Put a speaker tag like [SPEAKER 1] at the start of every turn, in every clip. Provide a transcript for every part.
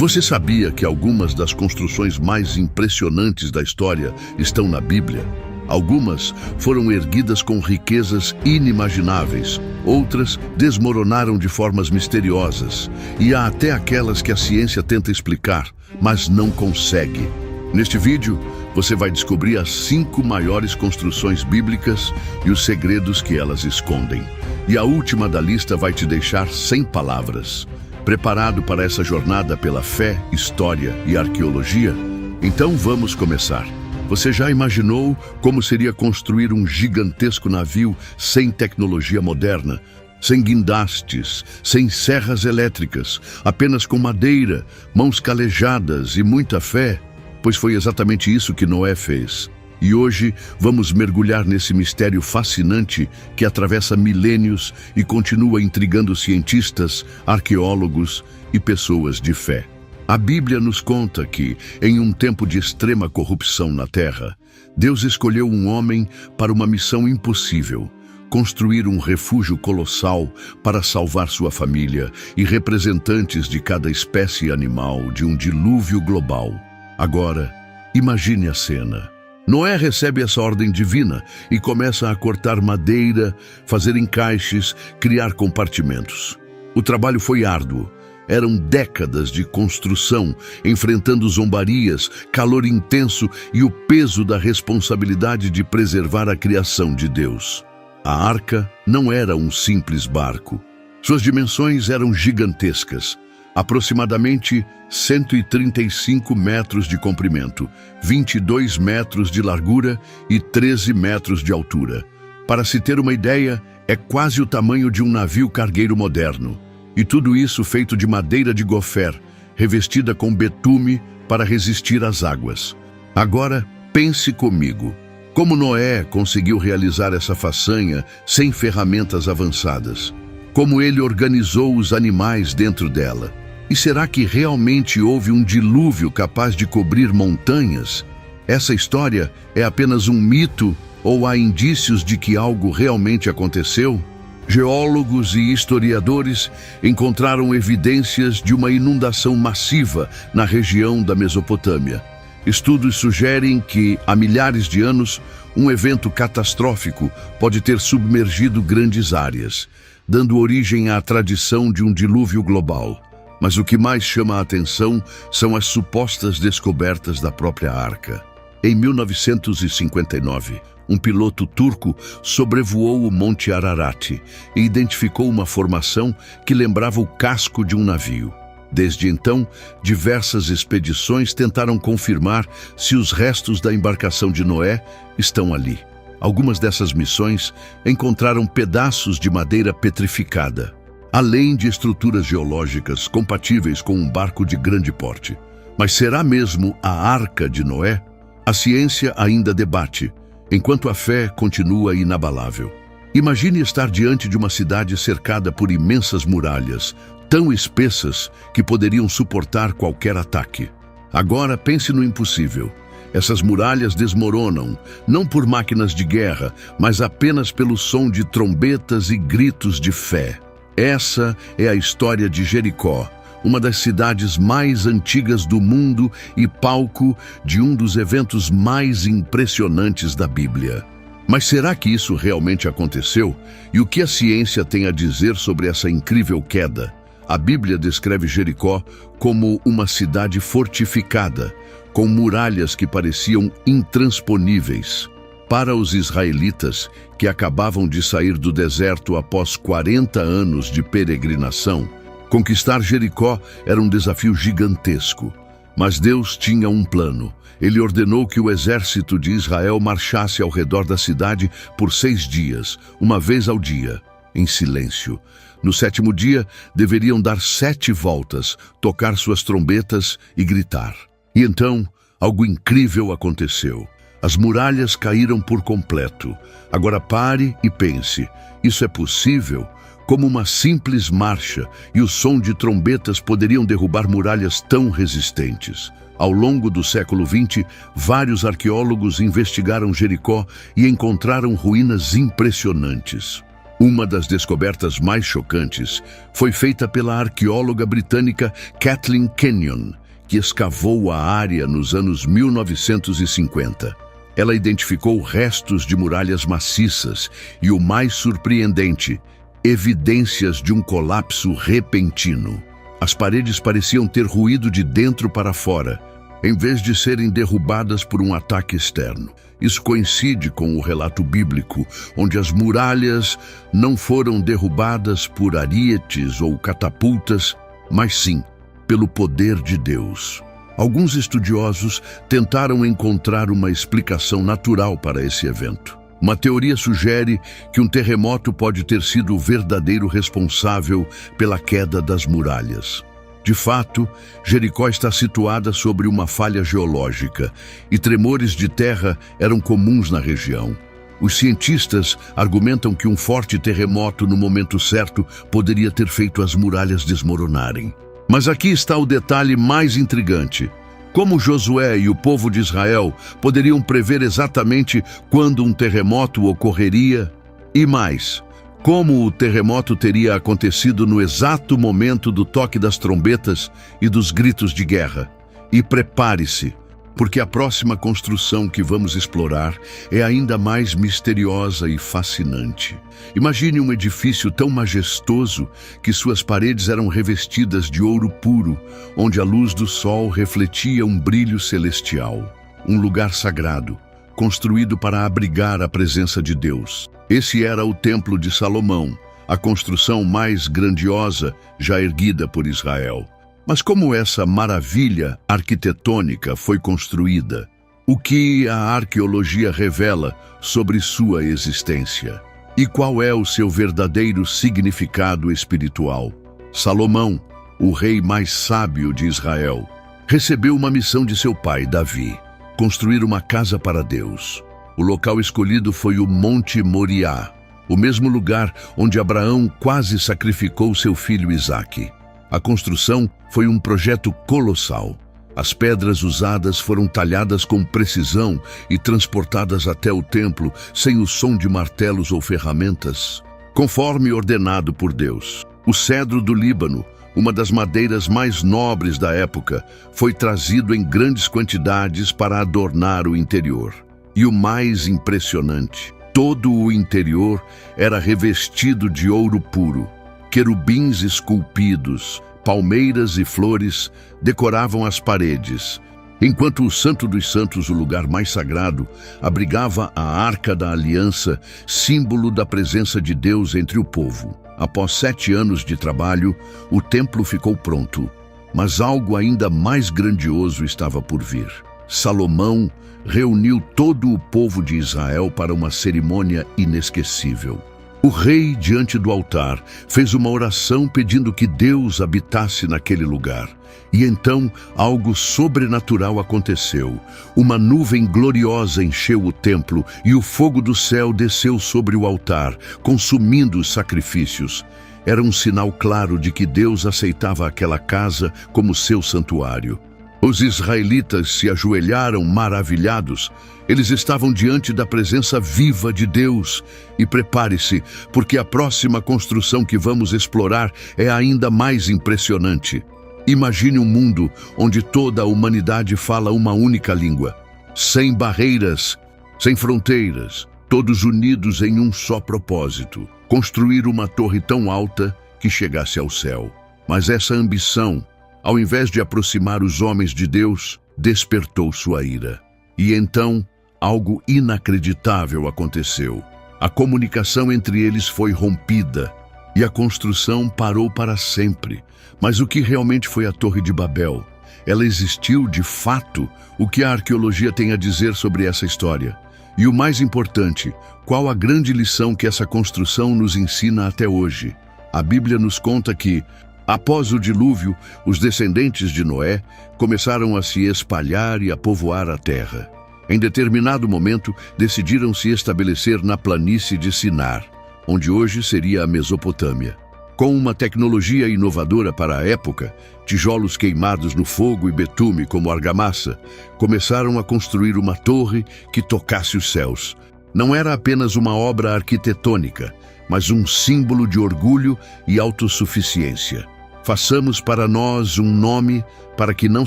[SPEAKER 1] Você sabia que algumas das construções mais impressionantes da história estão na Bíblia? Algumas foram erguidas com riquezas inimagináveis, outras desmoronaram de formas misteriosas, e há até aquelas que a ciência tenta explicar, mas não consegue. Neste vídeo, você vai descobrir as 5 maiores construções bíblicas e os segredos que elas escondem. E a última da lista vai te deixar sem palavras. Preparado para essa jornada pela fé, história e arqueologia? Então vamos começar. Você já imaginou como seria construir um gigantesco navio sem tecnologia moderna, sem guindastes, sem serras elétricas, apenas com madeira, mãos calejadas e muita fé? Pois foi exatamente isso que Noé fez. E hoje vamos mergulhar nesse mistério fascinante que atravessa milênios e continua intrigando cientistas, arqueólogos e pessoas de fé. A Bíblia nos conta que, em um tempo de extrema corrupção na Terra, Deus escolheu um homem para uma missão impossível: construir um refúgio colossal para salvar sua família e representantes de cada espécie animal de um dilúvio global. Agora, imagine a cena. Noé recebe essa ordem divina e começa a cortar madeira, fazer encaixes, criar compartimentos. O trabalho foi árduo. Eram décadas de construção, enfrentando zombarias, calor intenso e o peso da responsabilidade de preservar a criação de Deus. A arca não era um simples barco. Suas dimensões eram gigantescas. Aproximadamente 135 metros de comprimento, 22 metros de largura e 13 metros de altura. Para se ter uma ideia, é quase o tamanho de um navio cargueiro moderno. E tudo isso feito de madeira de gofer, revestida com betume para resistir às águas. Agora, pense comigo. Como Noé conseguiu realizar essa façanha sem ferramentas avançadas? Como ele organizou os animais dentro dela? E será que realmente houve um dilúvio capaz de cobrir montanhas? Essa história é apenas um mito ou há indícios de que algo realmente aconteceu? Geólogos e historiadores encontraram evidências de uma inundação massiva na região da Mesopotâmia. Estudos sugerem que, há milhares de anos, um evento catastrófico pode ter submergido grandes áreas, dando origem à tradição de um dilúvio global. Mas o que mais chama a atenção são as supostas descobertas da própria arca. Em 1959, um piloto turco sobrevoou o Monte Ararat e identificou uma formação que lembrava o casco de um navio. Desde então, diversas expedições tentaram confirmar se os restos da embarcação de Noé estão ali. Algumas dessas missões encontraram pedaços de madeira petrificada, além de estruturas geológicas compatíveis com um barco de grande porte. Mas será mesmo a Arca de Noé? A ciência ainda debate, enquanto a fé continua inabalável. Imagine estar diante de uma cidade cercada por imensas muralhas, tão espessas que poderiam suportar qualquer ataque. Agora pense no impossível. Essas muralhas desmoronam, não por máquinas de guerra, mas apenas pelo som de trombetas e gritos de fé. Essa é a história de Jericó, uma das cidades mais antigas do mundo e palco de um dos eventos mais impressionantes da Bíblia. Mas será que isso realmente aconteceu? E o que a ciência tem a dizer sobre essa incrível queda? A Bíblia descreve Jericó como uma cidade fortificada, com muralhas que pareciam intransponíveis. Para os israelitas, que acabavam de sair do deserto após 40 anos de peregrinação, conquistar Jericó era um desafio gigantesco. Mas Deus tinha um plano. Ele ordenou que o exército de Israel marchasse ao redor da cidade por 6 dias, uma vez ao dia, em silêncio. No 7º dia, deveriam dar 7 voltas, tocar suas trombetas e gritar. E então, algo incrível aconteceu. As muralhas caíram por completo. Agora pare e pense. Isso é possível? Como uma simples marcha e o som de trombetas poderiam derrubar muralhas tão resistentes? Ao longo do século XX, vários arqueólogos investigaram Jericó e encontraram ruínas impressionantes. Uma das descobertas mais chocantes foi feita pela arqueóloga britânica Kathleen Kenyon, que escavou a área nos anos 1950. Ela identificou restos de muralhas maciças e, o mais surpreendente, evidências de um colapso repentino. As paredes pareciam ter ruído de dentro para fora, em vez de serem derrubadas por um ataque externo. Isso coincide com o relato bíblico, onde as muralhas não foram derrubadas por arietes ou catapultas, mas sim pelo poder de Deus. Alguns estudiosos tentaram encontrar uma explicação natural para esse evento. Uma teoria sugere que um terremoto pode ter sido o verdadeiro responsável pela queda das muralhas. De fato, Jericó está situada sobre uma falha geológica e tremores de terra eram comuns na região. Os cientistas argumentam que um forte terremoto no momento certo poderia ter feito as muralhas desmoronarem. Mas aqui está o detalhe mais intrigante. Como Josué e o povo de Israel poderiam prever exatamente quando um terremoto ocorreria? E mais, como o terremoto teria acontecido no exato momento do toque das trombetas e dos gritos de guerra? E prepare-se, porque a próxima construção que vamos explorar é ainda mais misteriosa e fascinante. Imagine um edifício tão majestoso que suas paredes eram revestidas de ouro puro, onde a luz do sol refletia um brilho celestial. Um lugar sagrado, construído para abrigar a presença de Deus. Esse era o Templo de Salomão, a construção mais grandiosa já erguida por Israel. Mas como essa maravilha arquitetônica foi construída? O que a arqueologia revela sobre sua existência? E qual é o seu verdadeiro significado espiritual? Salomão, o rei mais sábio de Israel, recebeu uma missão de seu pai, Davi: construir uma casa para Deus. O local escolhido foi o Monte Moriá, o mesmo lugar onde Abraão quase sacrificou seu filho Isaque. A construção foi um projeto colossal. As pedras usadas foram talhadas com precisão e transportadas até o templo sem o som de martelos ou ferramentas, conforme ordenado por Deus. O cedro do Líbano, uma das madeiras mais nobres da época, foi trazido em grandes quantidades para adornar o interior. E o mais impressionante, todo o interior era revestido de ouro puro. Querubins esculpidos, palmeiras e flores decoravam as paredes, enquanto o Santo dos Santos, o lugar mais sagrado, abrigava a Arca da Aliança, símbolo da presença de Deus entre o povo. Após 7 anos de trabalho, o templo ficou pronto, mas algo ainda mais grandioso estava por vir. Salomão reuniu todo o povo de Israel para uma cerimônia inesquecível. O rei, diante do altar, fez uma oração pedindo que Deus habitasse naquele lugar. E então, algo sobrenatural aconteceu. Uma nuvem gloriosa encheu o templo e o fogo do céu desceu sobre o altar, consumindo os sacrifícios. Era um sinal claro de que Deus aceitava aquela casa como seu santuário. Os israelitas se ajoelharam maravilhados. Eles estavam diante da presença viva de Deus. E prepare-se, porque a próxima construção que vamos explorar é ainda mais impressionante. Imagine um mundo onde toda a humanidade fala uma única língua, sem barreiras, sem fronteiras, todos unidos em um só propósito: construir uma torre tão alta que chegasse ao céu. Mas essa ambição, ao invés de aproximar os homens de Deus, despertou sua ira. E então, algo inacreditável aconteceu. A comunicação entre eles foi rompida e a construção parou para sempre. Mas o que realmente foi a Torre de Babel? Ela existiu de fato? O que a arqueologia tem a dizer sobre essa história? E o mais importante, qual a grande lição que essa construção nos ensina até hoje? A Bíblia nos conta que, após o dilúvio, os descendentes de Noé começaram a se espalhar e a povoar a terra. Em determinado momento, decidiram se estabelecer na planície de Sinar, onde hoje seria a Mesopotâmia. Com uma tecnologia inovadora para a época, tijolos queimados no fogo e betume como argamassa, começaram a construir uma torre que tocasse os céus. Não era apenas uma obra arquitetônica, mas um símbolo de orgulho e autossuficiência. Façamos para nós um nome para que não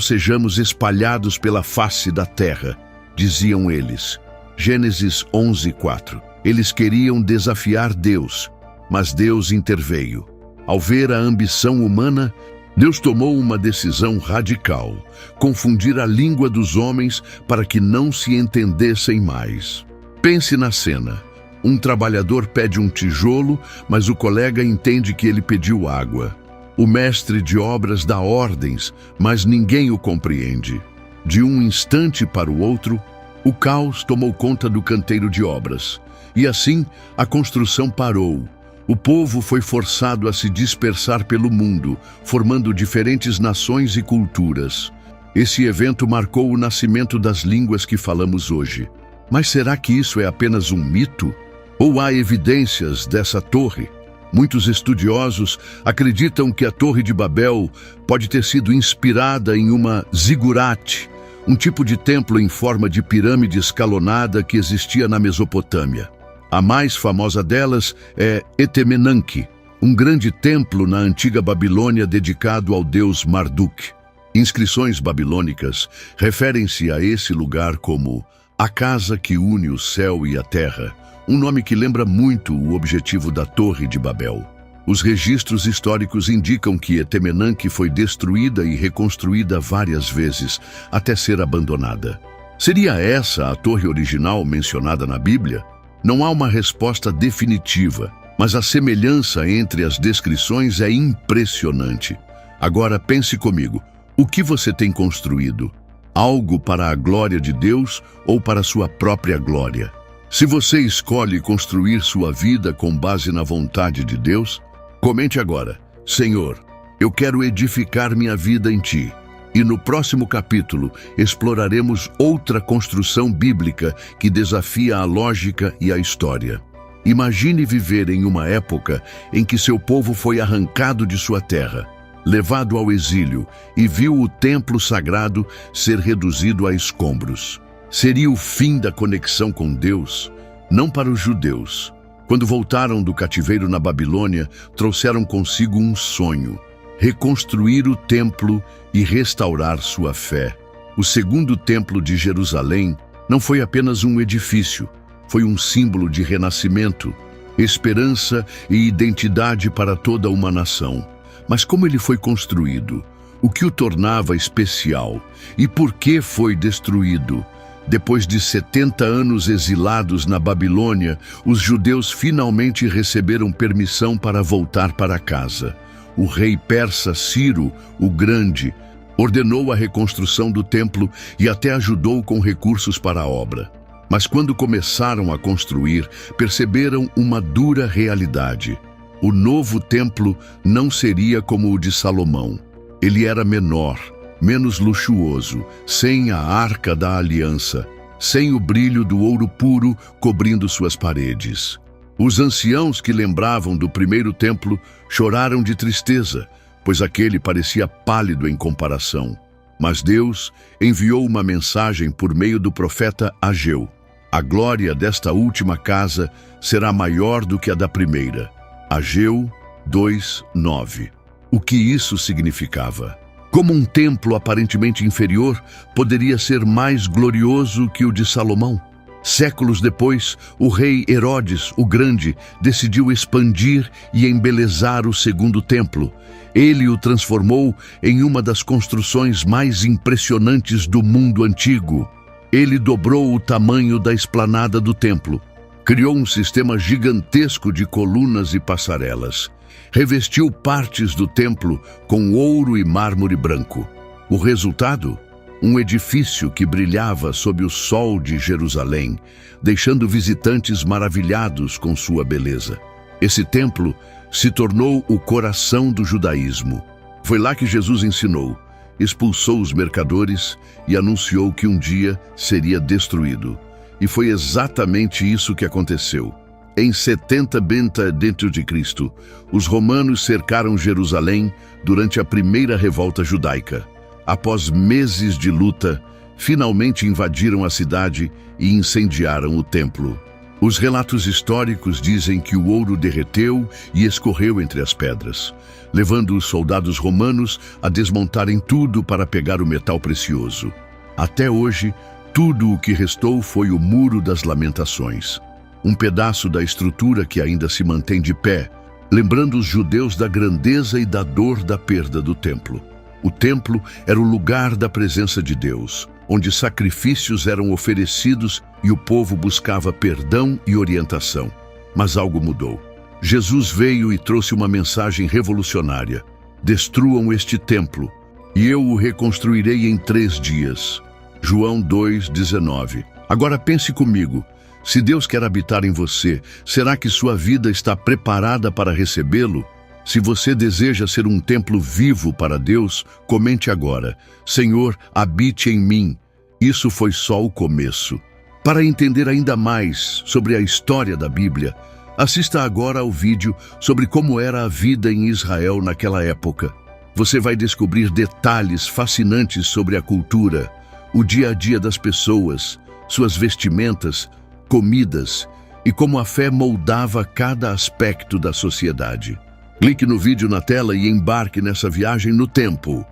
[SPEAKER 1] sejamos espalhados pela face da terra, diziam eles. Gênesis 11:4. Eles queriam desafiar Deus, mas Deus interveio. Ao ver a ambição humana, Deus tomou uma decisão radical: confundir a língua dos homens para que não se entendessem mais. Pense na cena. Um trabalhador pede um tijolo, mas o colega entende que ele pediu água. O mestre de obras dá ordens, mas ninguém o compreende. De um instante para o outro, o caos tomou conta do canteiro de obras. E assim, a construção parou. O povo foi forçado a se dispersar pelo mundo, formando diferentes nações e culturas. Esse evento marcou o nascimento das línguas que falamos hoje. Mas será que isso é apenas um mito? Ou há evidências dessa torre? Muitos estudiosos acreditam que a Torre de Babel pode ter sido inspirada em uma zigurate, um tipo de templo em forma de pirâmide escalonada que existia na Mesopotâmia. A mais famosa delas é Etemenanque, um grande templo na antiga Babilônia dedicado ao deus Marduk. Inscrições babilônicas referem-se a esse lugar como a casa que une o céu e a terra, um nome que lembra muito o objetivo da Torre de Babel. Os registros históricos indicam que Etemenanque foi destruída e reconstruída várias vezes, até ser abandonada. Seria essa a torre original mencionada na Bíblia? Não há uma resposta definitiva, mas a semelhança entre as descrições é impressionante. Agora pense comigo, o que você tem construído? Algo para a glória de Deus ou para sua própria glória? Se você escolhe construir sua vida com base na vontade de Deus, comente agora: Senhor, eu quero edificar minha vida em Ti. E no próximo capítulo exploraremos outra construção bíblica que desafia a lógica e a história. Imagine viver em uma época em que seu povo foi arrancado de sua terra, levado ao exílio e viu o templo sagrado ser reduzido a escombros. Seria o fim da conexão com Deus, não para os judeus. Quando voltaram do cativeiro na Babilônia, trouxeram consigo um sonho: reconstruir o templo e restaurar sua fé. O segundo templo de Jerusalém não foi apenas um edifício, foi um símbolo de renascimento, esperança e identidade para toda uma nação. Mas como ele foi construído? O que o tornava especial? E por que foi destruído? Depois de 70 anos exilados na Babilônia, os judeus finalmente receberam permissão para voltar para casa. O rei persa Ciro, o Grande, ordenou a reconstrução do templo e até ajudou com recursos para a obra. Mas quando começaram a construir, perceberam uma dura realidade. O novo templo não seria como o de Salomão. Ele era menor, menos luxuoso, sem a Arca da Aliança, sem o brilho do ouro puro cobrindo suas paredes. Os anciãos que lembravam do primeiro templo choraram de tristeza, pois aquele parecia pálido em comparação. Mas Deus enviou uma mensagem por meio do profeta Ageu: a glória desta última casa será maior do que a da primeira. Ageu 2:9. O que isso significava? Como um templo aparentemente inferior poderia ser mais glorioso que o de Salomão? Séculos depois, o rei Herodes, o Grande, decidiu expandir e embelezar o segundo templo. Ele o transformou em uma das construções mais impressionantes do mundo antigo. Ele dobrou o tamanho da esplanada do templo, criou um sistema gigantesco de colunas e passarelas, revestiu partes do templo com ouro e mármore branco. O resultado? Um edifício que brilhava sob o sol de Jerusalém, deixando visitantes maravilhados com sua beleza. Esse templo se tornou o coração do judaísmo. Foi lá que Jesus ensinou, expulsou os mercadores e anunciou que um dia seria destruído. E foi exatamente isso que aconteceu. Em 70 d.C., os romanos cercaram Jerusalém durante a primeira revolta judaica. Após meses de luta, finalmente invadiram a cidade e incendiaram o templo. Os relatos históricos dizem que o ouro derreteu e escorreu entre as pedras, levando os soldados romanos a desmontarem tudo para pegar o metal precioso. Até hoje, tudo o que restou foi o Muro das Lamentações, um pedaço da estrutura que ainda se mantém de pé, lembrando os judeus da grandeza e da dor da perda do templo. O templo era o lugar da presença de Deus, onde sacrifícios eram oferecidos e o povo buscava perdão e orientação. Mas algo mudou. Jesus veio e trouxe uma mensagem revolucionária: destruam este templo, e eu o reconstruirei em 3 dias. João 2,19. Agora pense comigo, se Deus quer habitar em você, será que sua vida está preparada para recebê-lo? Se você deseja ser um templo vivo para Deus, comente agora: Senhor, habite em mim. Isso foi só o começo. Para entender ainda mais sobre a história da Bíblia, assista agora ao vídeo sobre como era a vida em Israel naquela época. Você vai descobrir detalhes fascinantes sobre a cultura, o dia a dia das pessoas, suas vestimentas, comidas e como a fé moldava cada aspecto da sociedade. Clique no vídeo na tela e embarque nessa viagem no tempo.